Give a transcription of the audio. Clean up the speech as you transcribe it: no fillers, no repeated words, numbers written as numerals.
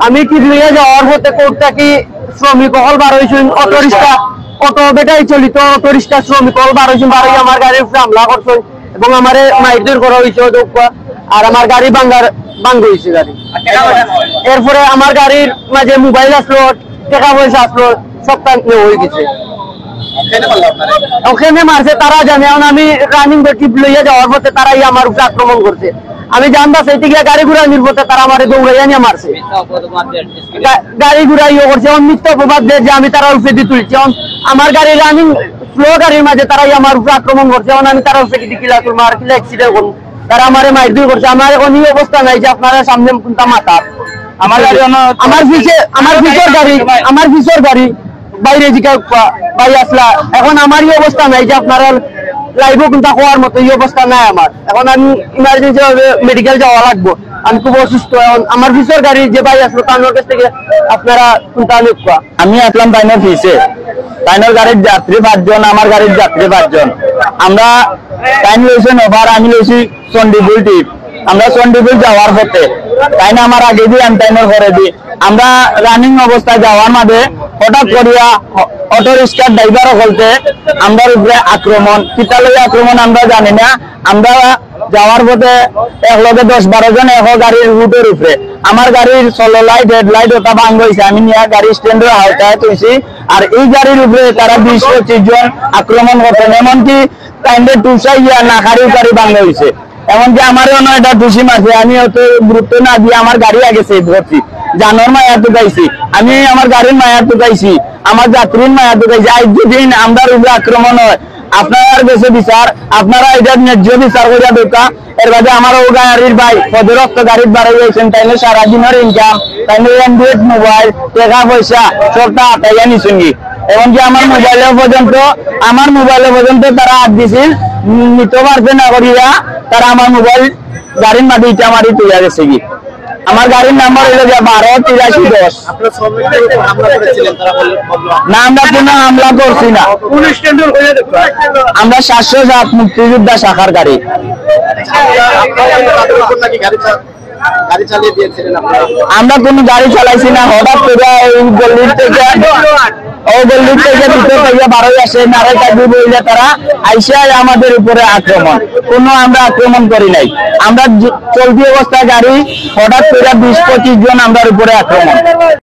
আমি কি লিয়ে যাওয়ার হতে কোর্টটা কি শ্রমিক হল 12 অটো রিক্সা অটো বেটাই চলিত অটো রিক্সা শ্রমিক হল 12 আমার গাড়ির উপরে হামলা করছে এবং আমার মাইদুর করা হয়েছে আর আমার গাড়ি ভাঙ্গ হয়েছে গাড়ি। এরপরে আমার গাড়ির মাঝে মোবাইল আসলো, টাকা পয়সা আসলো, সব হয়ে গেছে। ওখানে মারছে তারা জানে। এখন আমি রানিং টিপ লইয়া যাওয়ার পথে তারাই আমার উপরে আক্রমণ করছে। আমি জানবা সেইটি গিয়ে গাড়ি ঘুরাই নির্বতে তারা আমার দৌড়াইয়া নিয়ে মারছে, গাড়ি ঘুরাইও করছে। মিথ্যা অপবাদ দিয়ে যে আমি তারা উপরে দিয়ে তুলছি। আমার গাড়ি রানিং স্লো গাড়ির মাঝে তারাই আমার উপরে আক্রমণ করছে। এখন আমি তারা উপরে দিয়ে কিলা তুলবো আর কিলা অ্যাক্সিডেন্ট করবো, তারা আমার মাইদুর করছে। আমার এখন এই অবস্থা নাই যে আপনারা সামনে কোনটা মাথা আমার পিছর গাড়ি বাইরে জিকা বাই আসলা। এখন আমার এই অবস্থা নাই যে আপনারা লাইভও কিন্তু হওয়ার মতো এই অবস্থা নাই আমার। এখন আমি ইমার্জেন্সি ভাবে মেডিকেল যাওয়া লাগবো, আমি খুব অসুস্থ। এখন আমার পিছর গাড়ি যে বাই আসলো তার কাছ থেকে আপনারা কোনটা নিকা। আমি আসলাম বাইনের পিছে, বাইনের গাড়ির যাত্রী 5 জন, আমার গাড়ির যাত্রী 5 জন। আমরা টাইম লইছেন ওভার, আমি লইছি চন্ডিপুর টিপ। আমরা চন্ডিপুর যাওয়ার পথে তাই না আমার আগে দিয়ে আমি টাইমের পরে দিই। আমরা রানিং অবস্থায় যাওয়ার মাঝে হঠাৎ করিয়া অটো রিক্সার ড্রাইভারও বলতে আমরা উপরে আক্রমণ, কিতালয় আক্রমণ আমরা জানি না। আমরা যাওয়ার পথে একলগে 10-12 জন এক গাড়ির রুটের উপরে আমার গাড়ির চলো লাইট হেডলাইট ওটা ভাঙ হয়েছে। আমি নিয়ে গাড়ি স্ট্যান্ডের আওতায় তুলছি। আর এই গাড়ির উপরে তারা 20-25 জন আক্রমণ করতেন। এমনকি টাইমে টুসাইয়া নাখারিও গাড়ি ভাঙ হয়েছে। এমনকি আমারও এটা দোষী মারছে। আমি অত গুরুত্ব না দিয়ে আমার গাড়ি আগে সেভ করছি, জানোর মায়া টুকাইছি, আমি আমার গাড়ির মায়া টুকাইছি, আমার যাত্রীর মায়া টুকাইছি। আজ যেদিন আমরা উপরে আক্রমণ হয় আপনার কাছে বিচার, আপনারা এটা ন্যায্য বিচার করিয়া ঢোকা। এর বাদে আমার ও গাড়ির ভাই পদরক্ত গাড়ির বাড়াই গেছেন, তাইলে সারাদিনের ইনকাম, তাইলে অ্যান্ড্রয়েড মোবাইল, টাকা পয়সা সবটা আটাইয়া নিছেন। এমনকি আমার মোবাইলে পর্যন্ত তারা হাত দিছিল, নিতে পারছে না করিয়া তারা আমার মোবাইল গাড়ির মাঝে ইটা মারি তুলে গেছে। কি আমার গাড়ির নাম্বার হইল 12-83-10। না আমরা কোনো হামলা করছি না, আমরা 707 মুক্তিযোদ্ধা শাখার গাড়ি। আমরা কোন গাড়ি চালাইছি না। হঠাৎ করে গল্লির থেকে ভিতর থেকে বারোই আসে নারাই কাজী বইলে তারা আইসা আমাদের উপরে আক্রমণ। কোনো আমরা আক্রমণ করি নাই। আমরা চলতি অবস্থায় গাড়ি হঠাৎ করে 20-25 জন আমরা উপরে আক্রমণ।